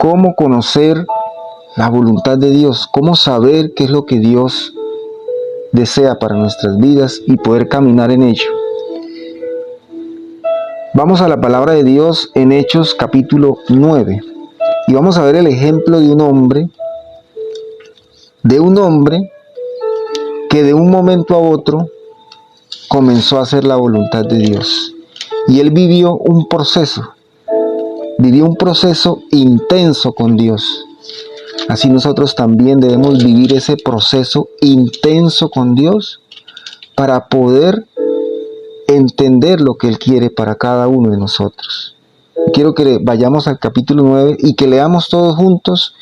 cómo conocer la voluntad de Dios, cómo saber qué es lo que Dios desea para nuestras vidas y poder caminar en ello. Vamos a la palabra de Dios en Hechos capítulo 9 y vamos a ver el ejemplo de un hombre que de un momento a otro comenzó a hacer la voluntad de Dios. Y él vivió un proceso intenso con Dios. Así nosotros también debemos vivir ese proceso intenso con Dios para poder entender lo que Él quiere para cada uno de nosotros. Quiero que vayamos al capítulo 9 y que leamos todos juntos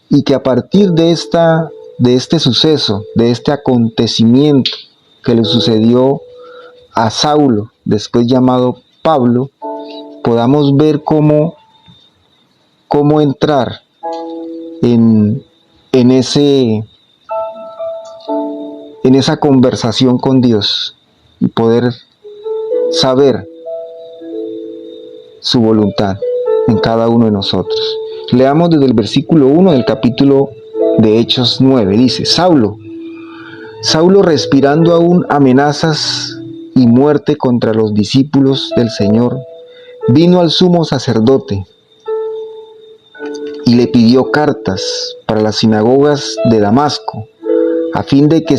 y que a partir de este suceso, de este acontecimiento que le sucedió a Saulo, después llamado Pablo, podamos ver cómo entrar en esa conversación con Dios y poder saber su voluntad en cada uno de nosotros. Leamos desde el versículo 1 del capítulo de Hechos 9. Dice: Saulo, respirando aún amenazas y muerte contra los discípulos del Señor, vino al sumo sacerdote y le pidió cartas para las sinagogas de Damasco, a fin de que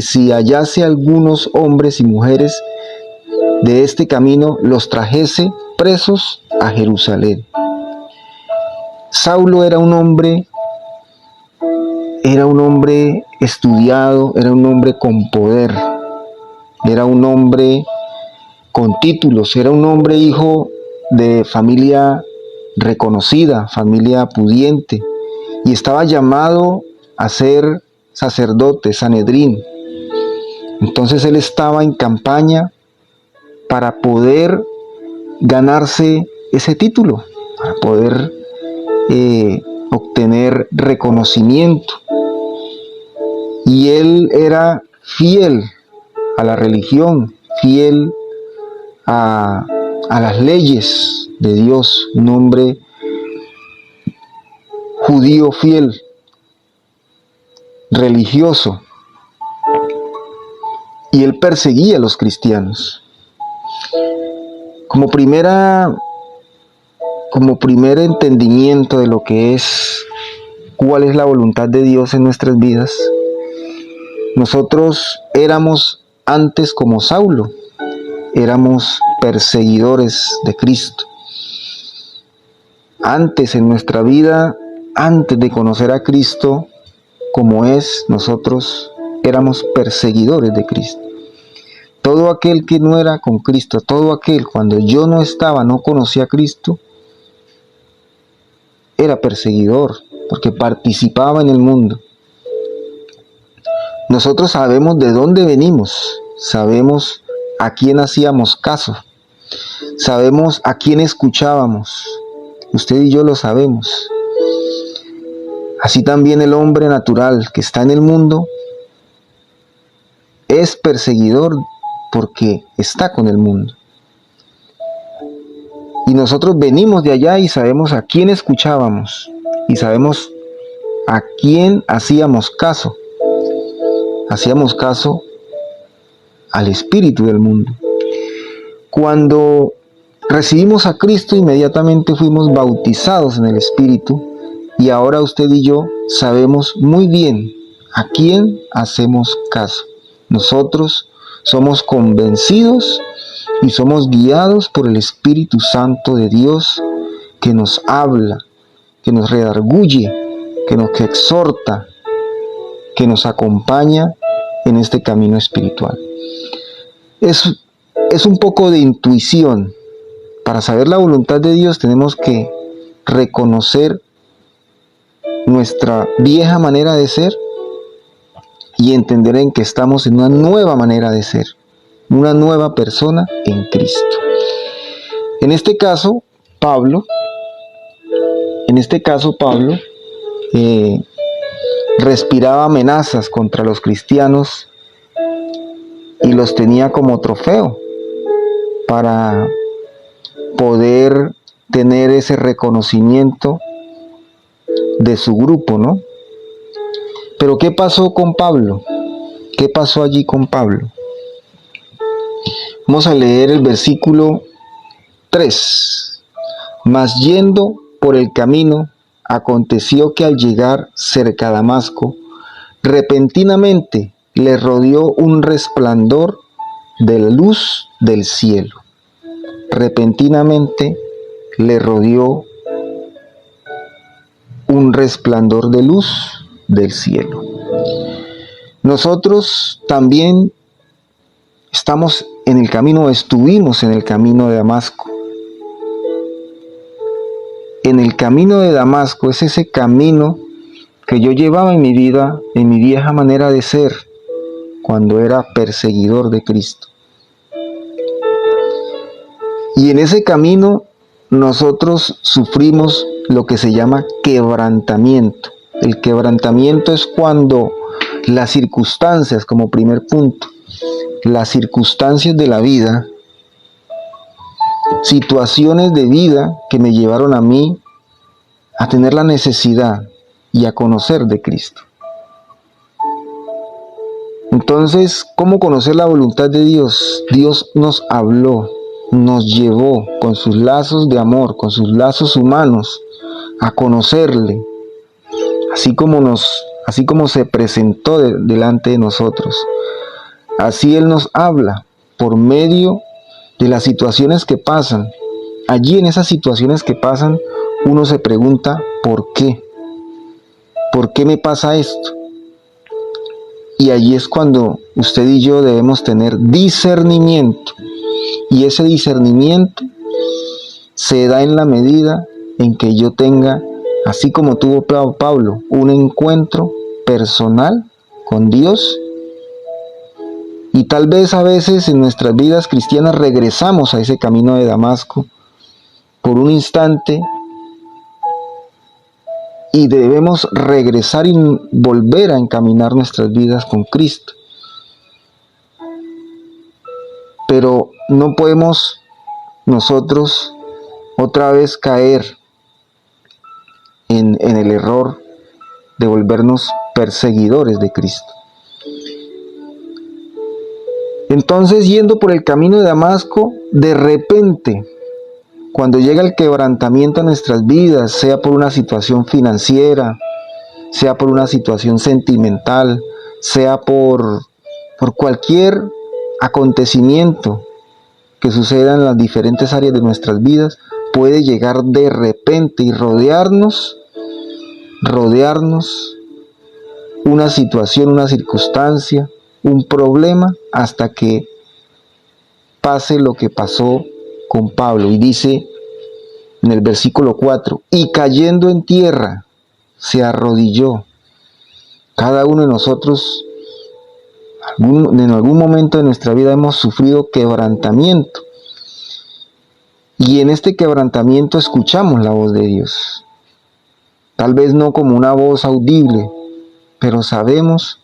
si hallase algunos hombres y mujeres de este camino, los trajese presos a Jerusalén. Saulo era un hombre estudiado, era un hombre con poder, era un hombre con títulos, era un hombre hijo de familia reconocida, familia pudiente, y estaba llamado a ser sacerdote, Sanedrín. Entonces él estaba en campaña para poder ganarse ese título, para poder obtener reconocimiento. Y él era fiel a la religión, fiel a las leyes de Dios, un hombre judío fiel, religioso, y él perseguía a los cristianos. Como primer entendimiento de lo que es, cuál es la voluntad de Dios en nuestras vidas, nosotros éramos antes como Saulo, éramos perseguidores de Cristo. Antes en nuestra vida, antes de conocer a Cristo como es, nosotros éramos perseguidores de Cristo. Todo aquel que no era con Cristo, todo aquel cuando yo no conocía a Cristo, era perseguidor, porque participaba en el mundo. Nosotros sabemos de dónde venimos, sabemos a quién hacíamos caso, sabemos a quién escuchábamos. Usted y yo lo sabemos. Así también el hombre natural que está en el mundo es perseguidor porque está con el mundo. Y nosotros venimos de allá y sabemos a quién escuchábamos y sabemos a quién hacíamos caso. Hacíamos caso al espíritu del mundo. Cuando recibimos a Cristo, inmediatamente fuimos bautizados en el Espíritu, y ahora usted y yo sabemos muy bien a quién hacemos caso. Nosotros somos convencidos y somos guiados por el Espíritu Santo de Dios, que nos habla, que nos redarguye, que nos exhorta, que nos acompaña en este camino espiritual. Es un poco de intuición. Para saber la voluntad de Dios tenemos que reconocer nuestra vieja manera de ser y entender en que estamos en una nueva manera de ser, una nueva persona en Cristo. En este caso, Pablo respiraba amenazas contra los cristianos y los tenía como trofeo para poder tener ese reconocimiento de su grupo, ¿no? Pero ¿qué pasó con Pablo? ¿Qué pasó allí con Pablo? Vamos a leer el versículo 3. Mas yendo por el camino, aconteció que al llegar cerca a Damasco, repentinamente le rodeó un resplandor de la luz del cielo. Repentinamente le rodeó un resplandor de luz del cielo. Nosotros también estamos en el camino, estuvimos en el camino de Damasco. En el camino de Damasco es ese camino que yo llevaba en mi vida, en mi vieja manera de ser, cuando era perseguidor de Cristo. Y en ese camino nosotros sufrimos lo que se llama quebrantamiento. El quebrantamiento es cuando las circunstancias, como primer punto, las circunstancias de la vida, situaciones de vida que me llevaron a mí a tener la necesidad y a conocer de Cristo. Entonces, ¿cómo conocer la voluntad de Dios? Dios nos habló, nos llevó con sus lazos de amor, con sus lazos humanos, a conocerle, así como se presentó delante de nosotros. Así Él nos habla por medio de las situaciones que pasan. Allí en esas situaciones que pasan, uno se pregunta, ¿por qué? ¿Por qué me pasa esto? Y allí es cuando usted y yo debemos tener discernimiento. Y ese discernimiento se da en la medida en que yo tenga, así como tuvo Pablo, un encuentro personal con Dios. Y tal vez a veces en nuestras vidas cristianas regresamos a ese camino de Damasco por un instante y debemos regresar y volver a encaminar nuestras vidas con Cristo. Pero no podemos nosotros otra vez caer en el error de volvernos perseguidores de Cristo. Entonces, yendo por el camino de Damasco, de repente, cuando llega el quebrantamiento a nuestras vidas, sea por una situación financiera, sea por una situación sentimental, sea por cualquier acontecimiento que suceda en las diferentes áreas de nuestras vidas, puede llegar de repente y rodearnos una situación, una circunstancia, un problema, hasta que pase lo que pasó con Pablo. Y dice en el versículo 4, y cayendo en tierra, se arrodilló. Cada uno de nosotros, en algún momento de nuestra vida hemos sufrido quebrantamiento. Y en este quebrantamiento escuchamos la voz de Dios. Tal vez no como una voz audible, pero sabemos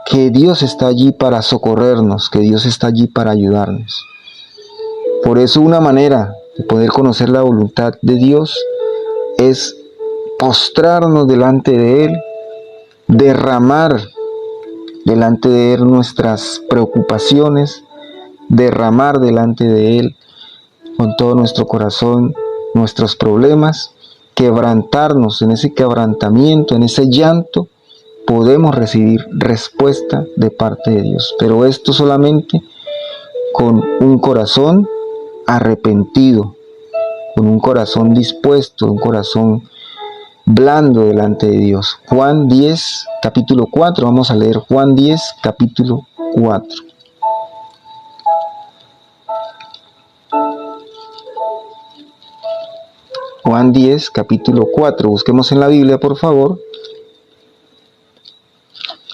que Dios está allí para socorrernos, que Dios está allí para ayudarnos. Por eso una manera de poder conocer la voluntad de Dios es postrarnos delante de Él, derramar delante de Él nuestras preocupaciones, derramar delante de Él con todo nuestro corazón nuestros problemas, quebrantarnos. En ese quebrantamiento, en ese llanto, podemos recibir respuesta de parte de Dios. Pero esto solamente con un corazón arrepentido, con un corazón dispuesto, un corazón blando delante de Dios. Juan 10, capítulo 4, vamos a leer Juan 10, capítulo 4. Juan 10, capítulo 4, busquemos en la Biblia, por favor.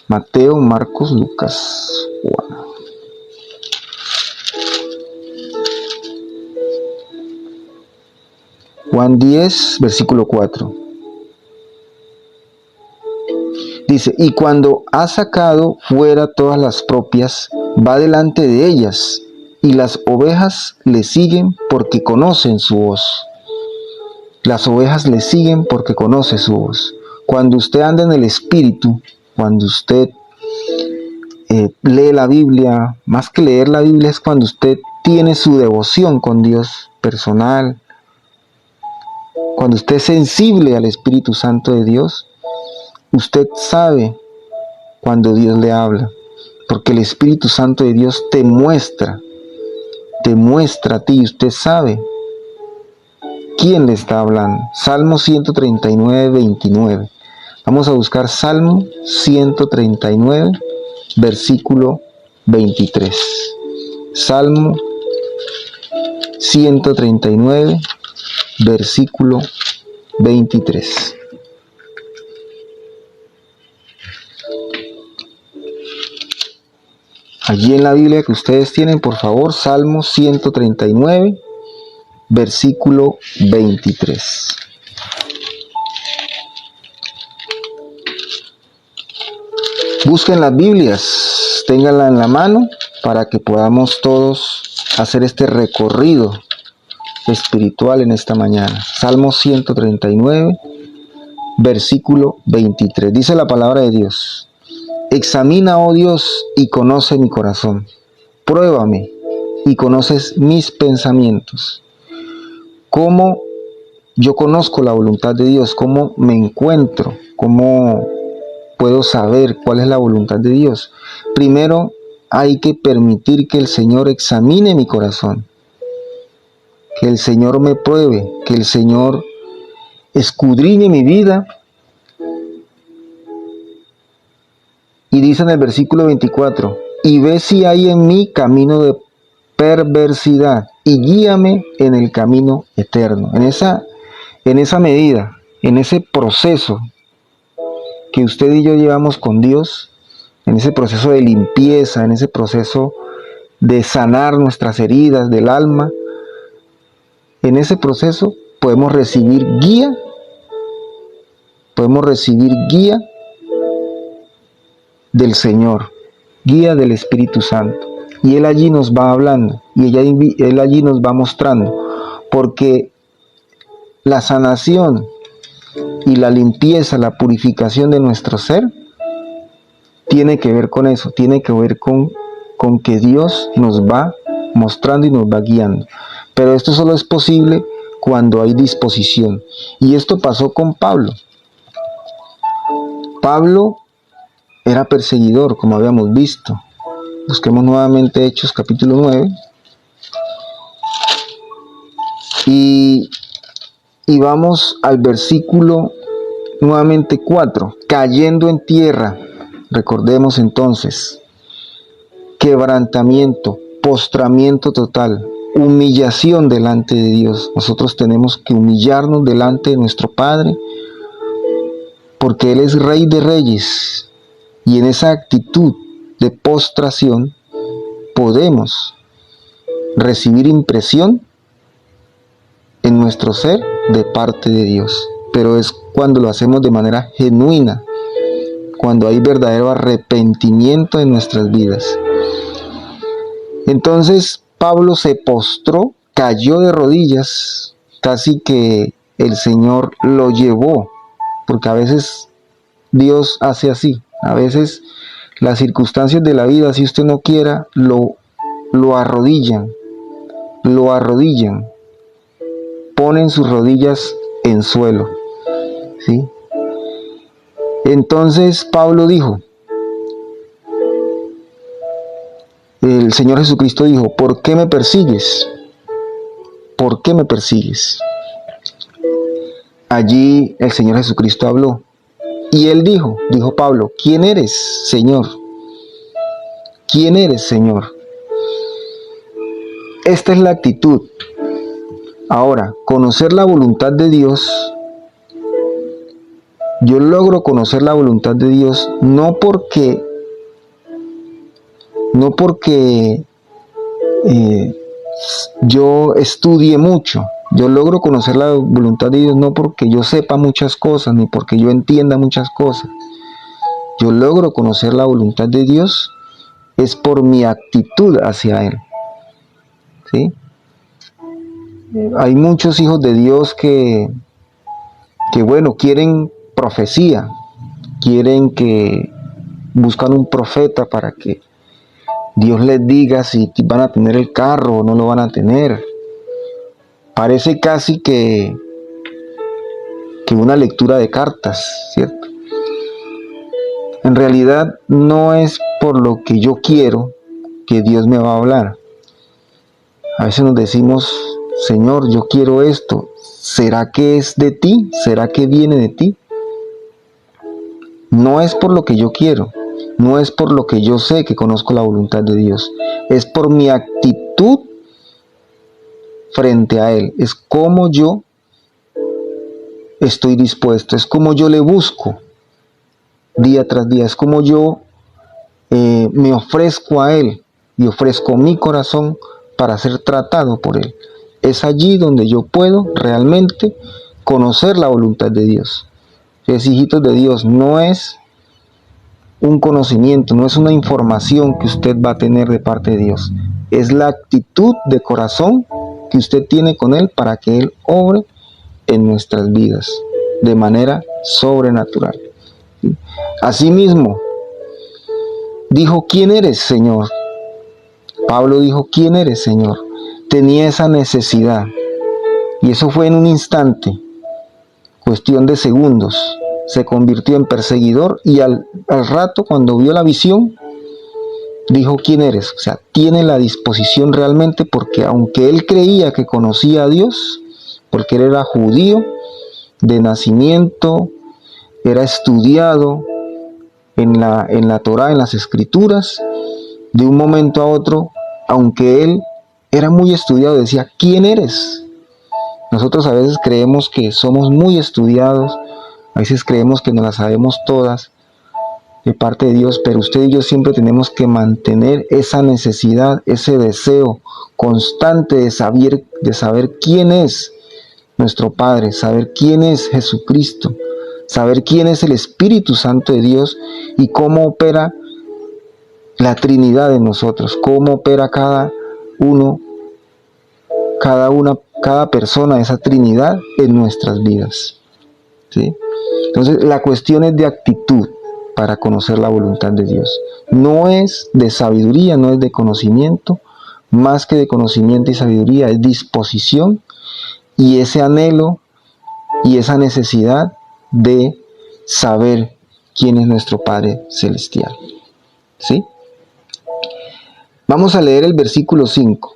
Mateo, Marcos, Lucas, Juan. Juan 10, versículo 4. Dice, y cuando ha sacado fuera todas las propias, va delante de ellas, y las ovejas le siguen porque conocen su voz. Las ovejas le siguen porque conoce su voz. Cuando usted anda en el Espíritu, cuando usted lee la Biblia, más que leer la Biblia es cuando usted tiene su devoción con Dios personal, cuando usted es sensible al Espíritu Santo de Dios, usted sabe cuando Dios le habla, porque el Espíritu Santo de Dios te muestra a ti y usted sabe quién le está hablando. Salmo 139, 29. Vamos a buscar Salmo 139, versículo 23. Salmo 139, versículo 23. Allí en la Biblia que ustedes tienen, por favor, Salmo 139, versículo 23. Busquen las Biblias, ténganla en la mano para que podamos todos hacer este recorrido espiritual en esta mañana. Salmo 139, versículo 23. Dice la palabra de Dios: examina, oh Dios, y conoce mi corazón. Pruébame y conoces mis pensamientos. ¿Cómo yo conozco la voluntad de Dios? ¿Cómo me encuentro? ¿Cómo puedo saber cuál es la voluntad de Dios? Primero hay que permitir que el Señor examine mi corazón, que el Señor me pruebe, que el Señor escudriñe mi vida. Y dice en el versículo 24, y ve si hay en mí camino de perversidad y guíame en el camino eterno. En esa medida, en ese proceso que usted y yo llevamos con Dios, en ese proceso de limpieza, en ese proceso de sanar nuestras heridas del alma, en ese proceso podemos recibir guía del Señor, guía del Espíritu Santo. Y Él allí nos va hablando, y Él allí nos va mostrando, porque la sanación y la limpieza, la purificación de nuestro ser, tiene que ver con eso, tiene que ver con que Dios nos va mostrando y nos va guiando. Pero esto solo es posible cuando hay disposición. Y esto pasó con Pablo. Pablo era perseguidor, como habíamos visto. Busquemos nuevamente Hechos capítulo 9. Y vamos al versículo nuevamente 4. Cayendo en tierra. Recordemos entonces. Quebrantamiento, postramiento total, humillación delante de Dios. Nosotros tenemos que humillarnos delante de nuestro Padre, porque Él es Rey de Reyes. Y en esa actitud de postración podemos recibir impresión en nuestro ser de parte de Dios. Pero es cuando lo hacemos de manera genuina, cuando hay verdadero arrepentimiento en nuestras vidas. Entonces Pablo se postró, cayó de rodillas, casi que el Señor lo llevó, porque a veces Dios hace así, a veces las circunstancias de la vida, si usted no quiera, lo arrodillan, ponen sus rodillas en suelo, ¿sí? Entonces Pablo dijo, el Señor Jesucristo dijo, ¿por qué me persigues? ¿Por qué me persigues? Allí el Señor Jesucristo habló. Y él dijo Pablo, ¿quién eres, Señor? ¿Quién eres, Señor? Esta es la actitud. Ahora, conocer la voluntad de Dios. Yo logro conocer la voluntad de Dios no porque yo estudie mucho. Yo logro conocer la voluntad de Dios no porque yo sepa muchas cosas, ni porque yo entienda muchas cosas. Yo logro conocer la voluntad de Dios es por mi actitud hacia Él. ¿sí? Hay muchos hijos de Dios que bueno, quieren profecía, quieren que buscan un profeta para que Dios les diga si van a tener el carro o no lo van a tener. Parece casi que una lectura de cartas, ¿cierto? En realidad no es por lo que yo quiero que Dios me va a hablar. A veces nos decimos, Señor, yo quiero esto. ¿Será que es de ti? ¿Será que viene de ti? No es por lo que yo quiero, no es por lo que yo sé que conozco la voluntad de Dios, es por mi actitud frente a Él, es como yo estoy dispuesto, es como yo le busco día tras día, es como yo me ofrezco a Él y ofrezco mi corazón para ser tratado por Él. Es allí donde yo puedo realmente conocer la voluntad de Dios. Es, hijitos de Dios, no es un conocimiento, no es una información que usted va a tener de parte de Dios. Es la actitud de corazón que usted tiene con Él para que Él obre en nuestras vidas de manera sobrenatural. ¿Sí? Asimismo, dijo, ¿quién eres, Señor? Pablo dijo, ¿quién eres, Señor? Tenía esa necesidad. Y eso fue en un instante, cuestión de segundos. Se convirtió en perseguidor y al rato, cuando vio la visión, dijo, ¿quién eres? O sea, tiene la disposición realmente, porque aunque él creía que conocía a Dios, porque él era judío de nacimiento, era estudiado en la Torá, en las Escrituras, de un momento a otro, aunque él era muy estudiado, decía, ¿quién eres? Nosotros a veces creemos que somos muy estudiados, a veces creemos que nos las sabemos todas de parte de Dios, pero usted y yo siempre tenemos que mantener esa necesidad, ese deseo constante de saber quién es nuestro Padre, saber quién es Jesucristo, saber quién es el Espíritu Santo de Dios y cómo opera la Trinidad en nosotros, cómo opera cada persona de esa Trinidad en nuestras vidas. ¿Sí? Entonces, la cuestión es de actitud para conocer la voluntad de Dios. No es de sabiduría, no es de conocimiento, más que de conocimiento y sabiduría, es disposición y ese anhelo y esa necesidad de saber quién es nuestro Padre Celestial. ¿Sí? Vamos a leer el versículo 5.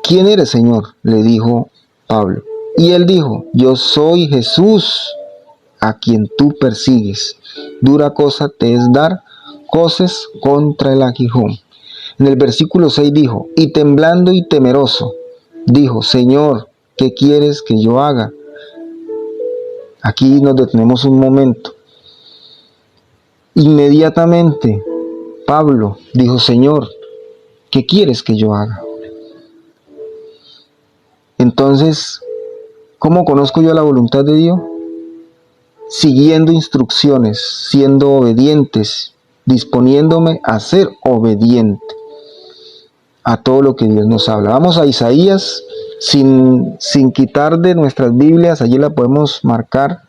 ¿Quién eres, Señor?, le dijo Pablo. Y él dijo, yo soy Jesús, a quien tú persigues. Dura cosa te es dar coces contra el aguijón. En el versículo 6 dijo, y temblando y temeroso, dijo, Señor, ¿qué quieres que yo haga? Aquí nos detenemos un momento. Inmediatamente, Pablo dijo, Señor, ¿qué quieres que yo haga? Entonces, ¿cómo conozco yo la voluntad de Dios? Siguiendo instrucciones, siendo obedientes, disponiéndome a ser obediente a todo lo que Dios nos habla. Vamos a Isaías, sin quitar de nuestras Biblias, allí la podemos marcar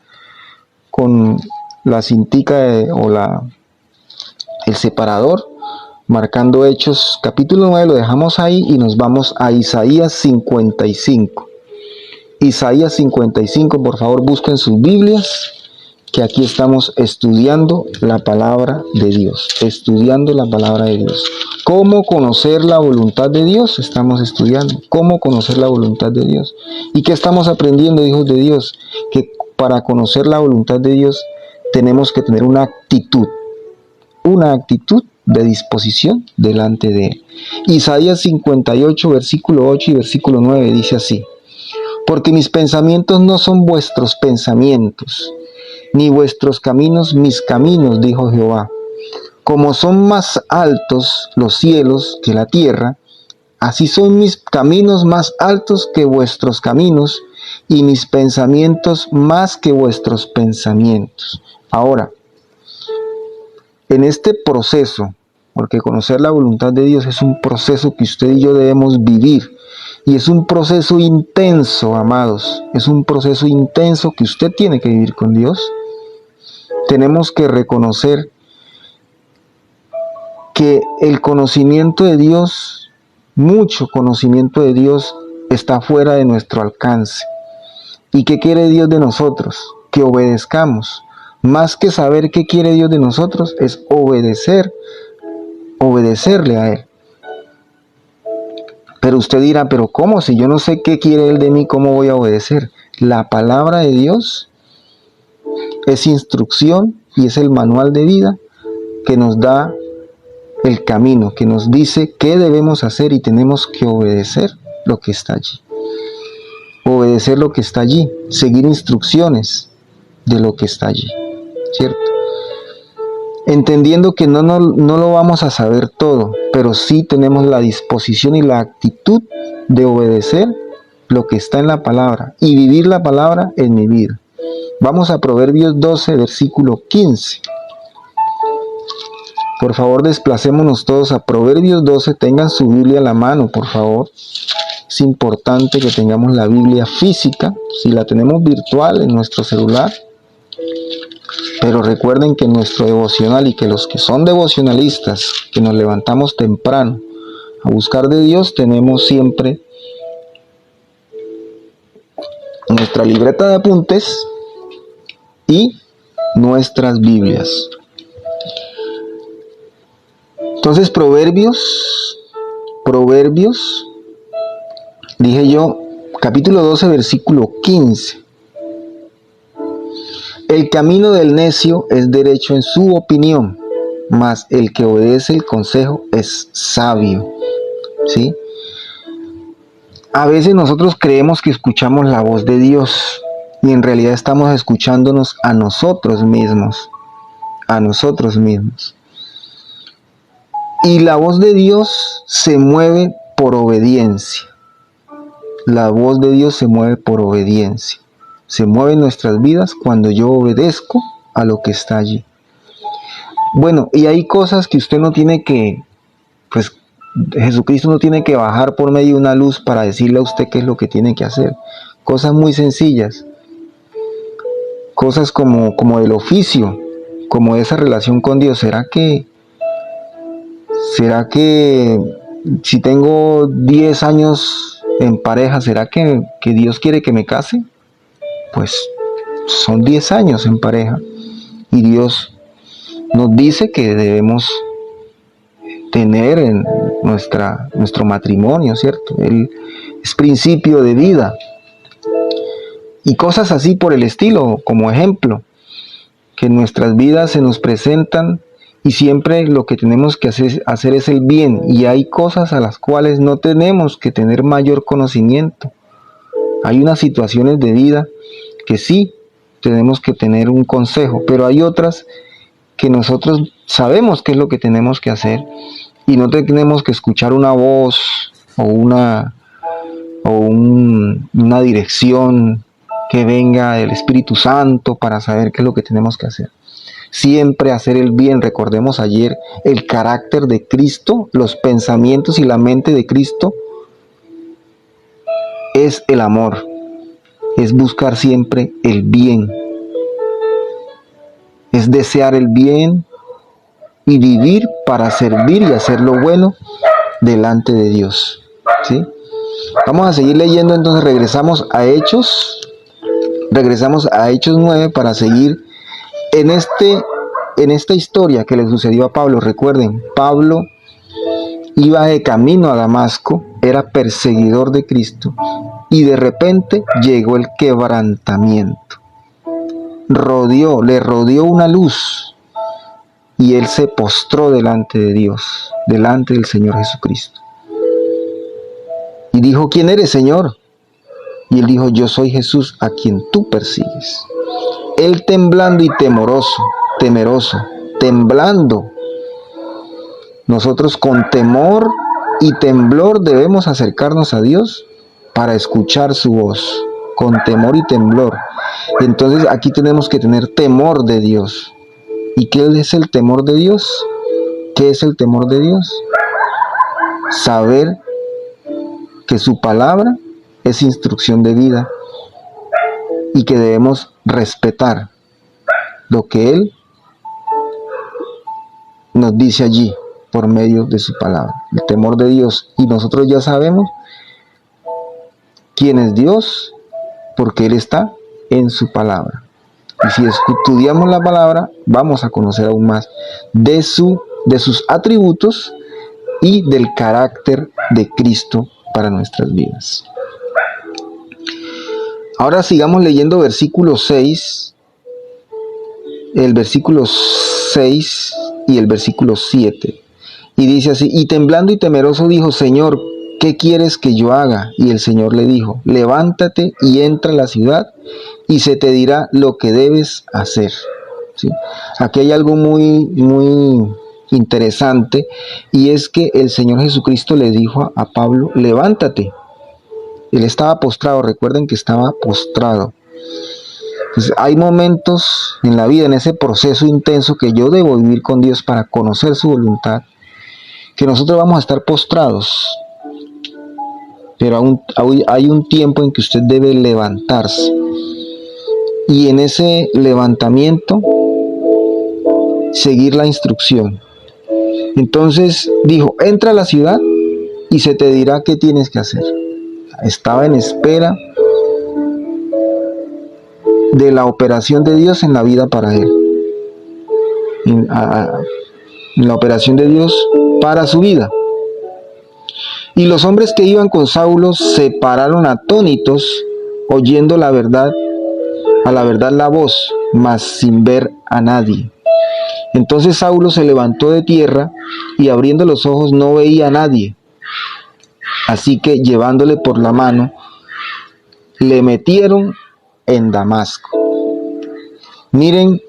con la cintica el separador, marcando Hechos capítulo 9, lo dejamos ahí y nos vamos a Isaías 55. Isaías 55, por favor busquen sus Biblias, que aquí estamos estudiando la palabra de Dios, estudiando la palabra de Dios. ¿Cómo conocer la voluntad de Dios? Estamos estudiando. ¿Cómo conocer la voluntad de Dios? ¿Y qué estamos aprendiendo, hijos de Dios? Que para conocer la voluntad de Dios tenemos que tener una actitud de disposición delante de Él. Isaías 58, versículo 8 y versículo 9 dice así, porque mis pensamientos no son vuestros pensamientos, ni vuestros caminos mis caminos, dijo Jehová. Como son más altos los cielos que la tierra, así son mis caminos más altos que vuestros caminos, y mis pensamientos más que vuestros pensamientos. Ahora, en este proceso, porque conocer la voluntad de Dios es un proceso que usted y yo debemos vivir, Y es un proceso intenso, amados. Es un proceso intenso que usted tiene que vivir con Dios. Tenemos que reconocer que el conocimiento de Dios, mucho conocimiento de Dios, está fuera de nuestro alcance. ¿Y qué quiere Dios de nosotros? Que obedezcamos. Más que saber qué quiere Dios de nosotros, es obedecerle a Él. Pero usted dirá, pero ¿cómo? Si yo no sé qué quiere Él de mí, ¿cómo voy a obedecer? La palabra de Dios es instrucción y es el manual de vida que nos da el camino, que nos dice qué debemos hacer y tenemos que obedecer lo que está allí. Obedecer lo que está allí, seguir instrucciones de lo que está allí, ¿cierto? Entendiendo que no lo vamos a saber todo, pero sí tenemos la disposición y la actitud de obedecer lo que está en la palabra y vivir la palabra en mi vida. Vamos a Proverbios 12, versículo 15. Por favor, desplacémonos todos a Proverbios 12. Tengan su Biblia a la mano, por favor. Es importante que tengamos la Biblia física, si la tenemos virtual en nuestro celular. Pero recuerden que nuestro devocional y que los que son devocionalistas, que nos levantamos temprano a buscar de Dios, tenemos siempre nuestra libreta de apuntes y nuestras Biblias. Entonces, Proverbios, dije yo, capítulo 12, versículo 15. El camino del necio es derecho en su opinión, mas el que obedece el consejo es sabio. ¿Sí? A veces nosotros creemos que escuchamos la voz de Dios y en realidad estamos escuchándonos a nosotros mismos. Y la voz de Dios se mueve por obediencia. La voz de Dios se mueve por obediencia. Se mueve en nuestras vidas cuando yo obedezco a lo que está allí. Bueno, y hay cosas que usted no tiene que, pues Jesucristo no tiene que bajar por medio de una luz para decirle a usted qué es lo que tiene que hacer. Cosas muy sencillas. Cosas como el oficio, como esa relación con Dios. ¿Será que si tengo 10 años en pareja, será que Dios quiere que me case? Pues son 10 años en pareja y Dios nos dice que debemos tener en nuestro matrimonio, ¿cierto? Él es principio de vida y cosas así por el estilo, como ejemplo, que en nuestras vidas se nos presentan y siempre lo que tenemos que hacer es el bien, y hay cosas a las cuales no tenemos que tener mayor conocimiento. Hay unas situaciones de vida que sí tenemos que tener un consejo, pero hay otras que nosotros sabemos qué es lo que tenemos que hacer y no tenemos que escuchar una voz o una dirección que venga del Espíritu Santo para saber qué es lo que tenemos que hacer. Siempre hacer el bien. Recordemos ayer el carácter de Cristo, los pensamientos y la mente de Cristo es el amor. Es buscar siempre el bien. Es desear el bien y vivir para servir y hacer lo bueno delante de Dios. ¿Sí? Vamos a seguir leyendo, entonces regresamos a Hechos 9 para seguir en esta historia que le sucedió a Pablo. Recuerden, Pablo iba de camino a Damasco, era perseguidor de Cristo y de repente llegó el quebrantamiento. Le rodeó una luz y él se postró delante de Dios, delante del Señor Jesucristo. Y dijo: ¿quién eres, Señor? Y él dijo: yo soy Jesús a quien tú persigues. Él temblando y temeroso, temblando. Nosotros con temor y temblor debemos acercarnos a Dios para escuchar su voz, con temor y temblor. Entonces aquí tenemos que tener temor de Dios. ¿Y qué es el temor de Dios? ¿Qué es el temor de Dios? Saber que su palabra es instrucción de vida y que debemos respetar lo que Él nos dice allí por medio de su palabra. El temor de Dios. Y nosotros ya sabemos quién es Dios, porque Él está en su palabra. Y si estudiamos la palabra, vamos a conocer aún más de sus atributos y del carácter de Cristo para nuestras vidas. Ahora sigamos leyendo versículo 6, el versículo 6 y el versículo 7. Y dice así: y temblando y temeroso dijo: Señor, ¿qué quieres que yo haga? Y el Señor le dijo: levántate y entra a la ciudad, y se te dirá lo que debes hacer. ¿Sí? Aquí hay algo muy interesante, y es que el Señor Jesucristo le dijo a Pablo: levántate. Él estaba postrado, recuerden que estaba postrado. Entonces, hay momentos en la vida, en ese proceso intenso que yo debo vivir con Dios para conocer su voluntad, que nosotros vamos a estar postrados, pero aún hay un tiempo en que usted debe levantarse, y en ese levantamiento seguir la instrucción. Entonces dijo: entra a la ciudad y se te dirá qué tienes que hacer. Estaba en espera de la operación de Dios en la vida para él, en la operación de Dios para su vida. Y los hombres que iban con Saulo se pararon atónitos, oyendo a la verdad la voz, mas sin ver a nadie. Entonces Saulo se levantó de tierra, y abriendo los ojos no veía a nadie. Así que, llevándole por la mano, le metieron en Damasco. Miren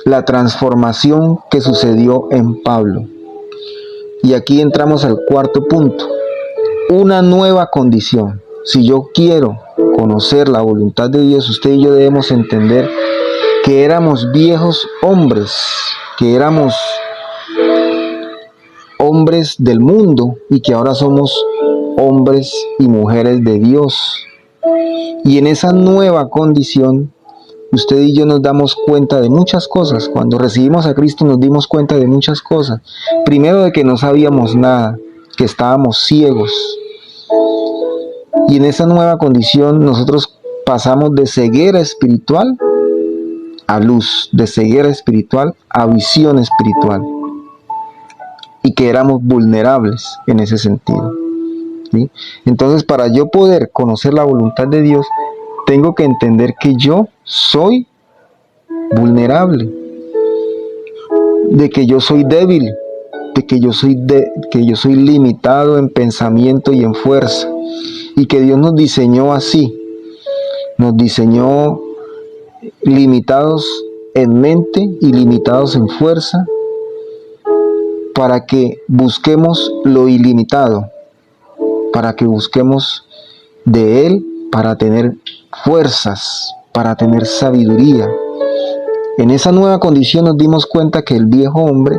la transformación que sucedió en Pablo. Y aquí entramos al cuarto punto: una nueva condición. Si yo quiero conocer la voluntad de Dios, usted y yo debemos entender que éramos viejos hombres, que éramos hombres del mundo, y que ahora somos hombres y mujeres de Dios. Y en esa nueva condición, usted y yo nos damos cuenta de muchas cosas. Cuando recibimos a Cristo nos dimos cuenta de muchas cosas. Primero, de que no sabíamos nada, que estábamos ciegos. Y en esa nueva condición nosotros pasamos de ceguera espiritual a luz, de ceguera espiritual a visión espiritual. Y que éramos vulnerables en ese sentido. ¿Sí? Entonces, para yo poder conocer la voluntad de Dios, tengo que entender que yo soy vulnerable, de que yo soy débil, de que yo soy limitado en pensamiento y en fuerza, y que Dios nos diseñó así, nos diseñó limitados en mente y limitados en fuerza, para que busquemos lo ilimitado, para que busquemos de Él, para tener fuerzas, para tener sabiduría. En esa nueva condición nos dimos cuenta que el viejo hombre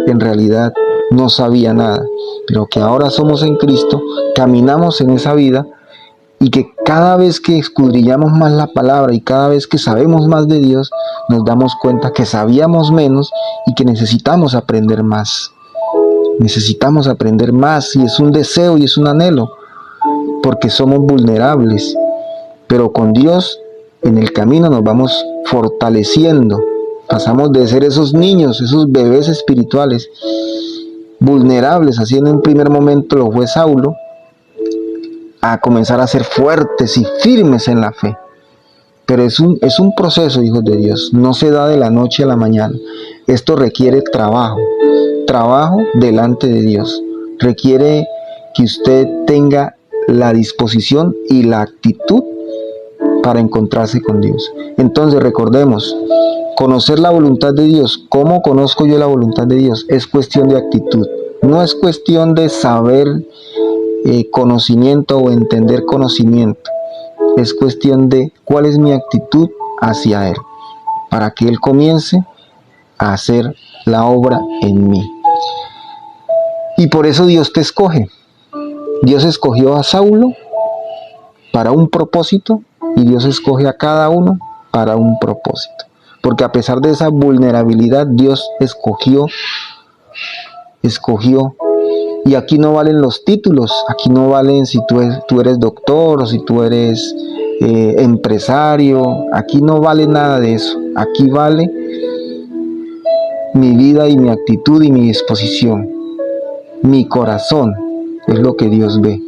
en realidad no sabía nada, pero que ahora somos en Cristo, caminamos en esa vida, y que cada vez que escudriñamos más la palabra y cada vez que sabemos más de Dios, nos damos cuenta que sabíamos menos y que necesitamos aprender más. Necesitamos aprender más, y es un deseo y es un anhelo, porque somos vulnerables, pero con Dios en el camino nos vamos fortaleciendo. Pasamos de ser esos niños, esos bebés espirituales, vulnerables, así en un primer momento lo fue Saulo, a comenzar a ser fuertes y firmes en la fe. Pero es un proceso, hijos de Dios, no se da de la noche a la mañana. Esto requiere trabajo delante de Dios. Requiere que usted tenga la disposición y la actitud para encontrarse con Dios. Entonces recordemos, conocer la voluntad de Dios. ¿Cómo conozco yo la voluntad de Dios? Es cuestión de actitud. No es cuestión de saber conocimiento o entender conocimiento. Es cuestión de cuál es mi actitud hacia Él, para que Él comience a hacer la obra en mí. Y por eso Dios te escoge. Dios escogió a Saulo para un propósito y Dios escoge a cada uno para un propósito. Porque a pesar de esa vulnerabilidad, Dios escogió. Y aquí no valen los títulos, aquí no valen si tú eres doctor o si tú eres empresario, aquí no vale nada de eso. Aquí vale mi vida y mi actitud y mi disposición. Mi corazón es lo que Dios ve.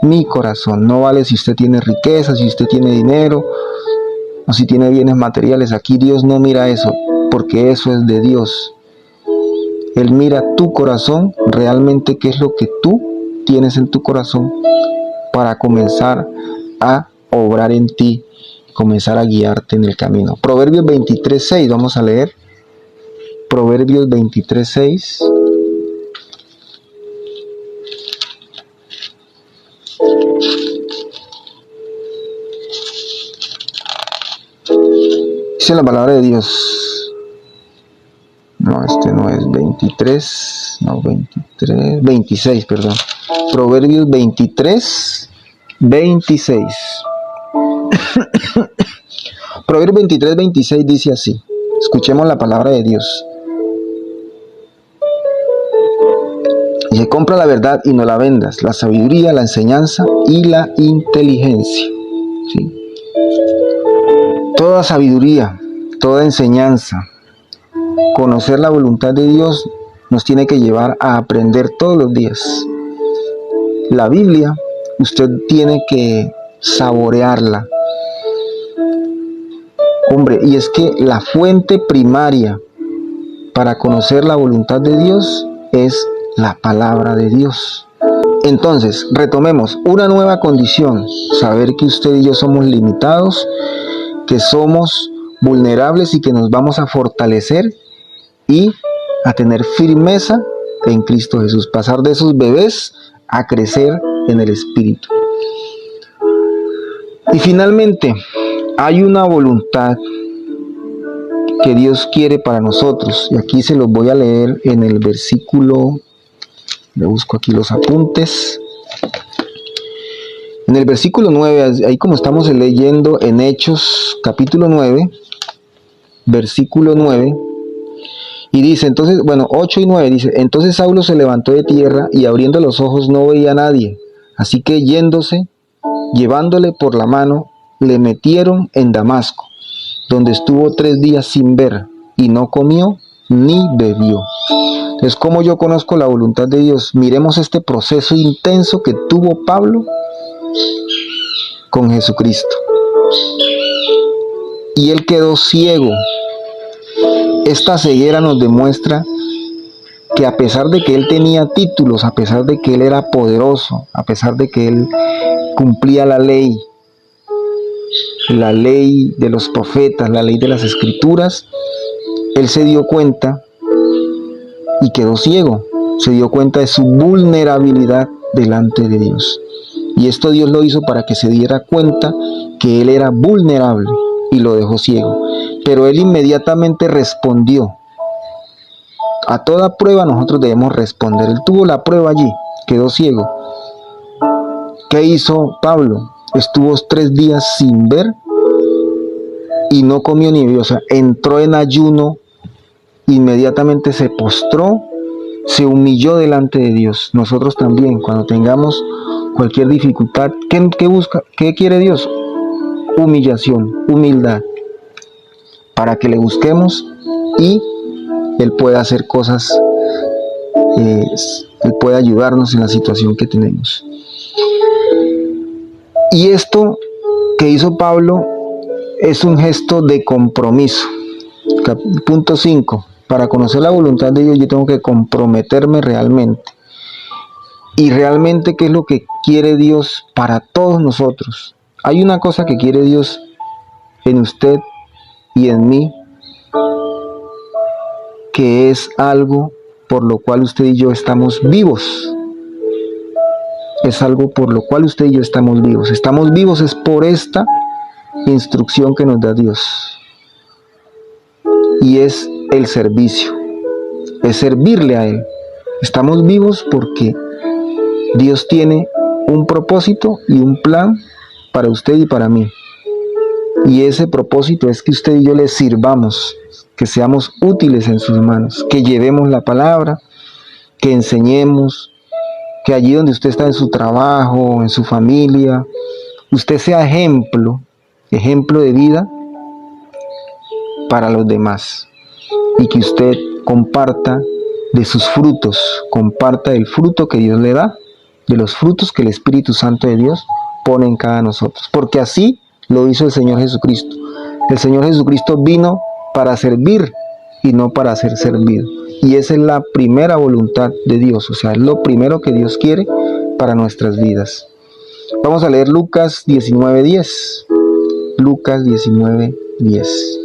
Mi corazón. No vale si usted tiene riqueza, si usted tiene dinero o si tiene bienes materiales. Aquí Dios no mira eso, porque eso es de Dios. Él mira tu corazón, realmente qué es lo que tú tienes en tu corazón para comenzar a obrar en ti, comenzar a guiarte en el camino. Proverbios 23:6, vamos a leer. Proverbios 23:6. Dice la palabra de Dios. No, este no es 23, no, 26, perdón. Proverbios 23:26. Proverbios 23:26 dice así. Escuchemos la palabra de Dios. Dice, compra la verdad y no la vendas, la sabiduría, la enseñanza y la inteligencia. ¿Sí? Toda sabiduría, toda enseñanza, conocer la voluntad de Dios nos tiene que llevar a aprender todos los días. La Biblia, usted tiene que saborearla. Hombre, y es que la fuente primaria para conocer la voluntad de Dios es la palabra de Dios. Entonces, retomemos una nueva condición, saber que usted y yo somos limitados, que somos vulnerables y que nos vamos a fortalecer y a tener firmeza en Cristo Jesús, pasar de esos bebés a crecer en el Espíritu. Y finalmente, hay una voluntad que Dios quiere para nosotros, y aquí se los voy a leer en el versículo, le busco aquí los apuntes, en el versículo 9, ahí como estamos leyendo en Hechos capítulo 9, versículo 9, y dice, entonces, 8 y 9, dice, entonces Saulo se levantó de tierra y abriendo los ojos no veía a nadie, así que yéndose, llevándole por la mano, le metieron en Damasco, donde estuvo 3 días sin ver, y no comió ni bebió. Es como yo conozco la voluntad de Dios. Miremos este proceso intenso que tuvo Pablo con Jesucristo. Y él quedó ciego. Esta ceguera nos demuestra que a pesar de que él tenía títulos, a pesar de que él era poderoso, a pesar de que él cumplía la ley de los profetas, la ley de las escrituras, él se dio cuenta y quedó ciego. Se dio cuenta de su vulnerabilidad delante de Dios. Y esto Dios lo hizo para que se diera cuenta que él era vulnerable y lo dejó ciego. Pero él inmediatamente respondió. A toda prueba nosotros debemos responder. Él tuvo la prueba allí, quedó ciego. ¿Qué hizo Pablo? Estuvo 3 días sin ver y no comió ni bebió. O sea, entró en ayuno, inmediatamente se postró, se humilló delante de Dios. Nosotros también, cuando tengamos cualquier dificultad, ¿qué busca? ¿Qué quiere Dios? Humillación, humildad, para que le busquemos y Él pueda hacer cosas, Él puede ayudarnos en la situación que tenemos. Y esto que hizo Pablo es un gesto de compromiso. Punto 5. Para conocer la voluntad de Dios yo tengo que comprometerme realmente. Y realmente, ¿qué es lo que quiere Dios para todos nosotros? Hay una cosa que quiere Dios en usted y en mí, que es algo por lo cual usted y yo estamos vivos. Es algo por lo cual usted y yo estamos vivos. Estamos vivos es por esta instrucción que nos da Dios. Y es el servicio. Es servirle a Él. Estamos vivos porque Dios tiene un propósito y un plan para usted y para mí. Y ese propósito es que usted y yo le sirvamos, que seamos útiles en sus manos, que llevemos la palabra, que enseñemos, que allí donde usted está en su trabajo, en su familia, usted sea ejemplo de vida para los demás. Y que usted comparta de sus frutos, comparta el fruto que Dios le da, de los frutos que el Espíritu Santo de Dios pone en cada nosotros. Porque así lo hizo el Señor Jesucristo. El Señor Jesucristo vino para servir y no para ser servido. Y esa es la primera voluntad de Dios, o sea, es lo primero que Dios quiere para nuestras vidas. Vamos a leer Lucas 19:10. Lucas 19:10.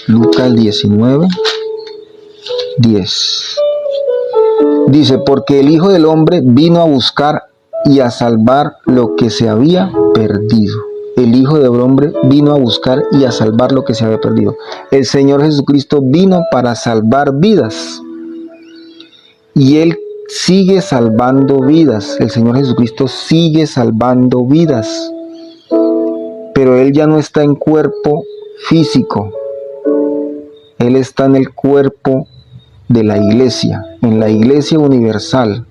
Lucas 19:10. Dice, porque el Hijo del Hombre vino a buscar y a salvar lo que se había perdido. El Hijo del Hombre vino a buscar y a salvar lo que se había perdido. El Señor Jesucristo vino para salvar vidas. Y Él sigue salvando vidas. El Señor Jesucristo sigue salvando vidas. Pero Él ya no está en cuerpo físico. Él está en el cuerpo de la iglesia, en la iglesia universal.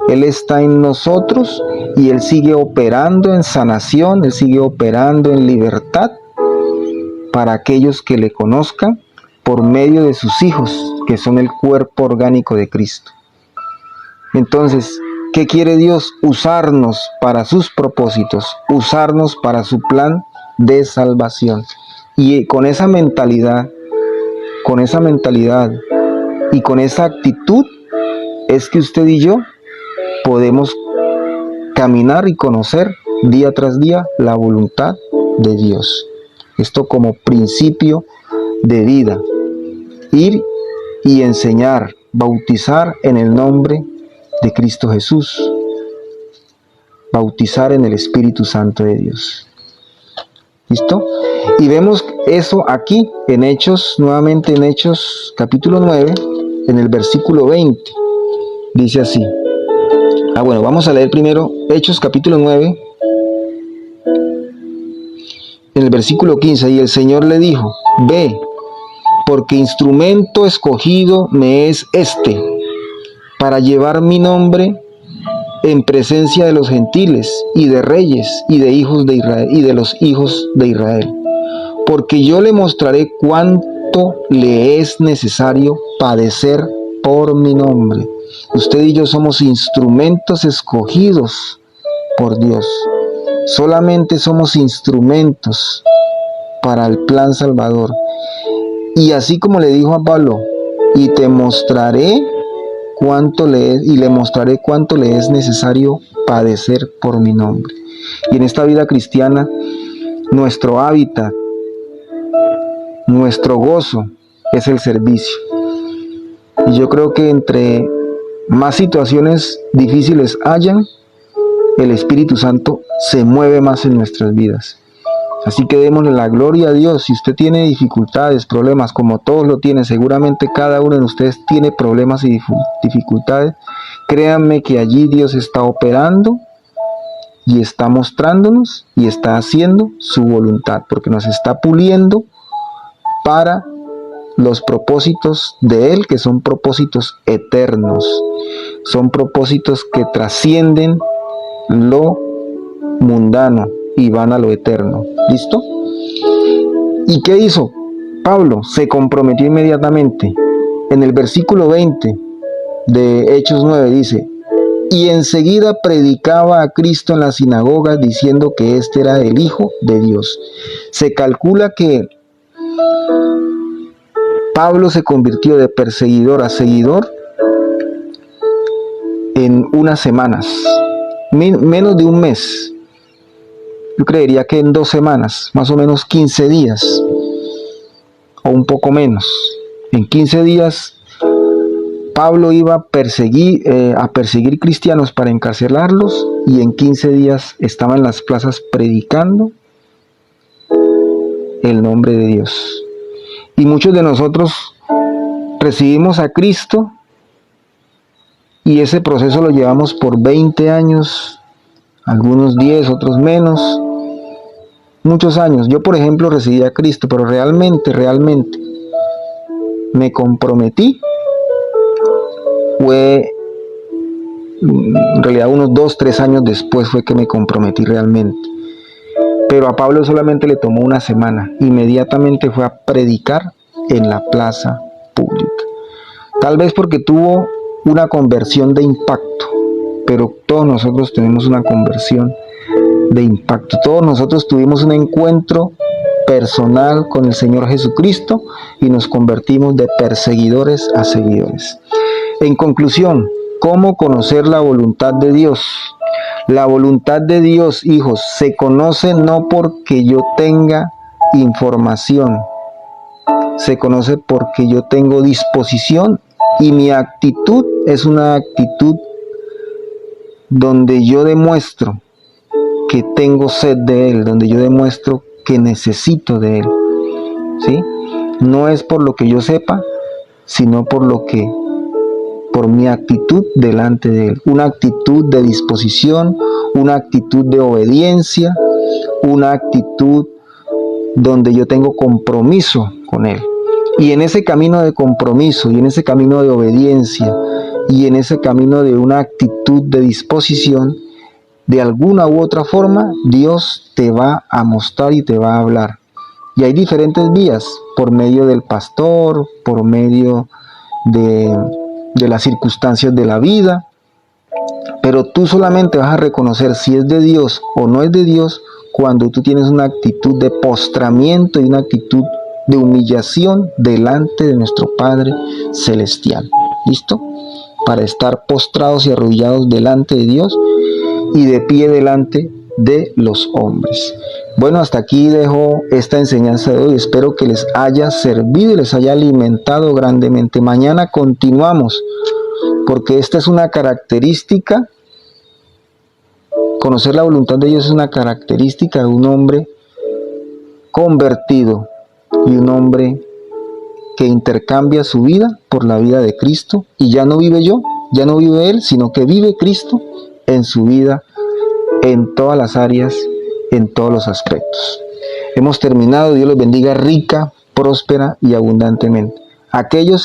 Él está en nosotros y Él sigue operando en sanación, Él sigue operando en libertad para aquellos que le conozcan por medio de sus hijos, que son el cuerpo orgánico de Cristo. Entonces, ¿qué quiere Dios? Usarnos para sus propósitos, usarnos para su plan de salvación. Y con esa mentalidad y con esa actitud es que usted y yo podemos caminar y conocer día tras día la voluntad de Dios. Esto como principio de vida. Ir y enseñar, bautizar en el nombre de Cristo Jesús. Bautizar en el Espíritu Santo de Dios. ¿Listo? Y vemos eso aquí en Hechos, nuevamente en Hechos capítulo 9, en el versículo 20. Dice así. Bueno, vamos a leer primero Hechos capítulo 9, en el versículo 15. Y el Señor le dijo, ve, porque instrumento escogido me es este, para llevar mi nombre en presencia de los gentiles y de reyes y de hijos de Israel y de los hijos de Israel, porque yo le mostraré cuánto le es necesario padecer por mi nombre. Usted y yo somos instrumentos escogidos por Dios. Solamente somos instrumentos para el plan salvador. Y así como le dijo a Pablo, y te mostraré cuánto le es, y le mostraré cuánto le es necesario padecer por mi nombre. Y en esta vida cristiana, nuestro hábitat, nuestro gozo es el servicio. Y yo creo que entre más situaciones difíciles hayan, el Espíritu Santo se mueve más en nuestras vidas. Así que démosle la gloria a Dios. Si usted tiene dificultades, problemas, como todos lo tienen, seguramente cada uno de ustedes tiene problemas y dificultades. Créanme que allí Dios está operando y está mostrándonos y está haciendo su voluntad, porque nos está puliendo para los propósitos de Él, que son propósitos eternos, son propósitos que trascienden lo mundano y van a lo eterno. ¿Listo? ¿Y qué hizo Pablo? Se comprometió inmediatamente. En el versículo 20 de Hechos 9 dice, y enseguida predicaba a Cristo en las sinagogas diciendo que este era el Hijo de Dios. Se calcula que Pablo se convirtió de perseguidor a seguidor en unas semanas, menos de un mes. Yo creería que en 2 semanas, más o menos 15 días, o un poco menos. En 15 días, Pablo iba a perseguir cristianos para encarcelarlos, y en 15 días estaba en las plazas predicando el nombre de Dios. Y muchos de nosotros recibimos a Cristo y ese proceso lo llevamos por 20 años, algunos 10, otros menos, muchos años. Yo, por ejemplo, recibí a Cristo, pero realmente me comprometí. Fue, en realidad, unos 2, 3 años después fue que me comprometí realmente. Pero a Pablo solamente le tomó una semana. Inmediatamente fue a predicar en la plaza pública. Tal vez porque tuvo una conversión de impacto, pero todos nosotros tenemos una conversión de impacto. Todos nosotros tuvimos un encuentro personal con el Señor Jesucristo y nos convertimos de perseguidores a seguidores. En conclusión, ¿cómo conocer la voluntad de Dios? La voluntad de Dios, hijos, se conoce no porque yo tenga información, se conoce porque yo tengo disposición y mi actitud es una actitud donde yo demuestro que tengo sed de Él, donde yo demuestro que necesito de Él, ¿sí? No es por lo que yo sepa, sino por mi actitud delante de Él, una actitud de disposición, una actitud de obediencia, una actitud donde yo tengo compromiso con Él. Y en ese camino de compromiso, y en ese camino de obediencia, y en ese camino de una actitud de disposición, de alguna u otra forma, Dios te va a mostrar y te va a hablar. Y hay diferentes vías, por medio del pastor, por medio de las circunstancias de la vida, pero tú solamente vas a reconocer si es de Dios o no es de Dios cuando tú tienes una actitud de postramiento y una actitud de humillación delante de nuestro Padre Celestial. ¿Listo? Para estar postrados y arrodillados delante de Dios y de pie delante de los hombres. Bueno, hasta aquí dejo esta enseñanza de hoy. Espero que les haya servido y les haya alimentado grandemente. Mañana continuamos, porque esta es una característica. Conocer la voluntad de Dios es una característica de un hombre convertido y un hombre que intercambia su vida por la vida de Cristo, y ya no vive yo, ya no vive él, sino que vive Cristo en su vida, en todas las áreas, en todos los aspectos. Hemos terminado. Dios los bendiga rica, próspera y abundantemente. Aquellos